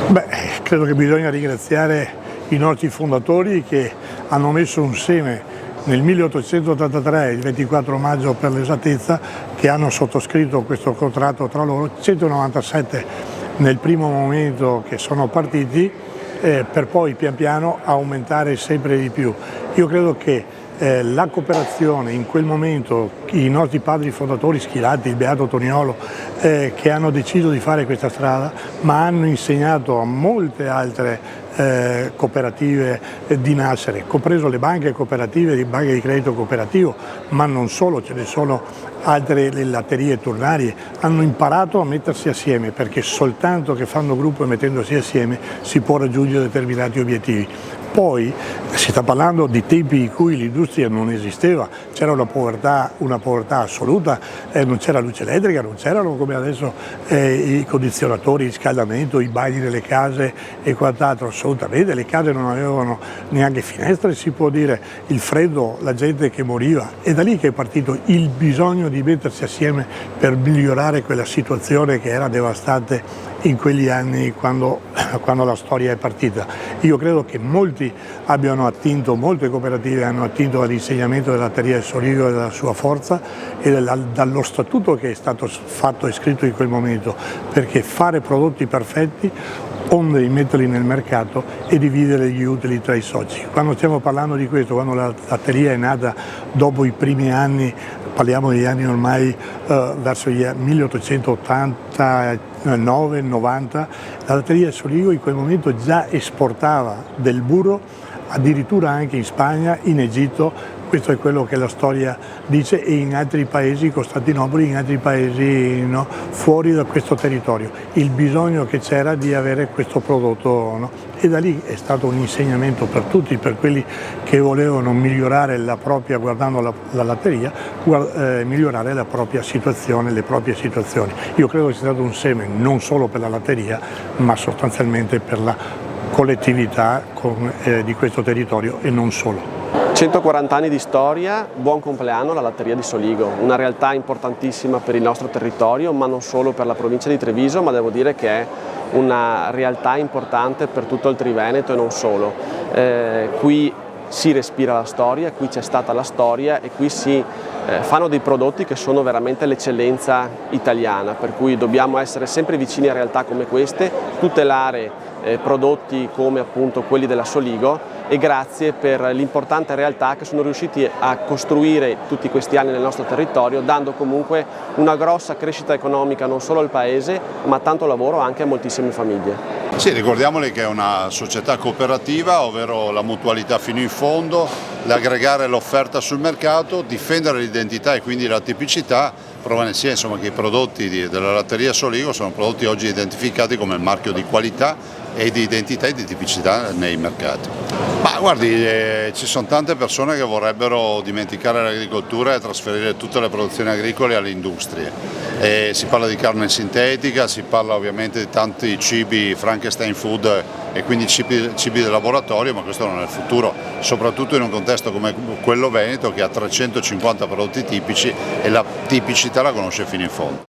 Beh, credo che bisogna ringraziare i nostri fondatori che hanno messo un seme nel 1883, il 24 maggio per l'esattezza, che hanno sottoscritto questo contratto tra loro, 197 nel primo momento che sono partiti, per poi pian piano aumentare sempre di più. Io credo che la cooperazione in quel momento, i nostri padri fondatori Schilatti, il Beato Toniolo, che hanno deciso di fare questa strada, ma hanno insegnato a molte altre cooperative di nascere, compreso le banche cooperative, le banche di credito cooperativo, ma non solo, ce ne sono altre, le latterie turnarie, hanno imparato a mettersi assieme, perché soltanto che fanno gruppo e mettendosi assieme si può raggiungere determinati obiettivi. Poi si sta parlando di tempi in cui l'industria non esisteva, c'era una povertà assoluta, non c'era luce elettrica, non c'erano come adesso i condizionatori, il riscaldamento, i bagni nelle case e quant'altro, assolutamente, le case non avevano neanche finestre, si può dire, il freddo, la gente che moriva, è da lì che è partito il bisogno di mettersi assieme per migliorare quella situazione che era devastante in quegli anni quando la storia è partita. Io credo che molte cooperative hanno attinto all'insegnamento della latteria del Soligo e della sua forza e dallo statuto che è stato fatto e scritto in quel momento, perché fare prodotti perfetti onde metterli nel mercato e dividere gli utili tra i soci. Quando stiamo parlando di questo, quando la latteria è nata dopo i primi anni, parliamo degli anni ormai verso gli 1889-90, la latteria del Soligo in quel momento già esportava del burro addirittura anche in Spagna, in Egitto. Questo è quello che la storia dice, e in altri paesi, Costantinopoli, in altri paesi fuori da questo territorio, il bisogno che c'era di avere questo prodotto, e da lì è stato un insegnamento per tutti, per quelli che volevano migliorare la propria, guardando la latteria, migliorare la propria situazione, le proprie situazioni. Io credo che sia stato un seme non solo per la latteria, ma sostanzialmente per la collettività di questo territorio e non solo. 140 anni di storia, buon compleanno alla latteria di Soligo, una realtà importantissima per il nostro territorio, ma non solo per la provincia di Treviso, ma devo dire che è una realtà importante per tutto il Triveneto e non solo. Qui si respira la storia, qui c'è stata la storia e qui si fanno dei prodotti che sono veramente l'eccellenza italiana, per cui dobbiamo essere sempre vicini a realtà come queste, tutelare prodotti come appunto quelli della Soligo, e grazie per l'importante realtà che sono riusciti a costruire tutti questi anni nel nostro territorio, dando comunque una grossa crescita economica non solo al paese, ma tanto lavoro anche a moltissime famiglie. Sì, ricordiamoli che è una società cooperativa, ovvero la mutualità fino in fondo, l'aggregare l'offerta sul mercato, difendere l'identità e quindi la tipicità, prova ne sia insomma che i prodotti della latteria Soligo sono prodotti oggi identificati come marchio di qualità e di identità e di tipicità nei mercati. Ma guardi, ci sono tante persone che vorrebbero dimenticare l'agricoltura e trasferire tutte le produzioni agricole alle industrie. Si parla di carne sintetica, si parla ovviamente di tanti cibi Frankenstein food e quindi cibi di laboratorio, ma questo non è il futuro, soprattutto in un contesto come quello veneto che ha 350 prodotti tipici e la tipicità la conosce fino in fondo.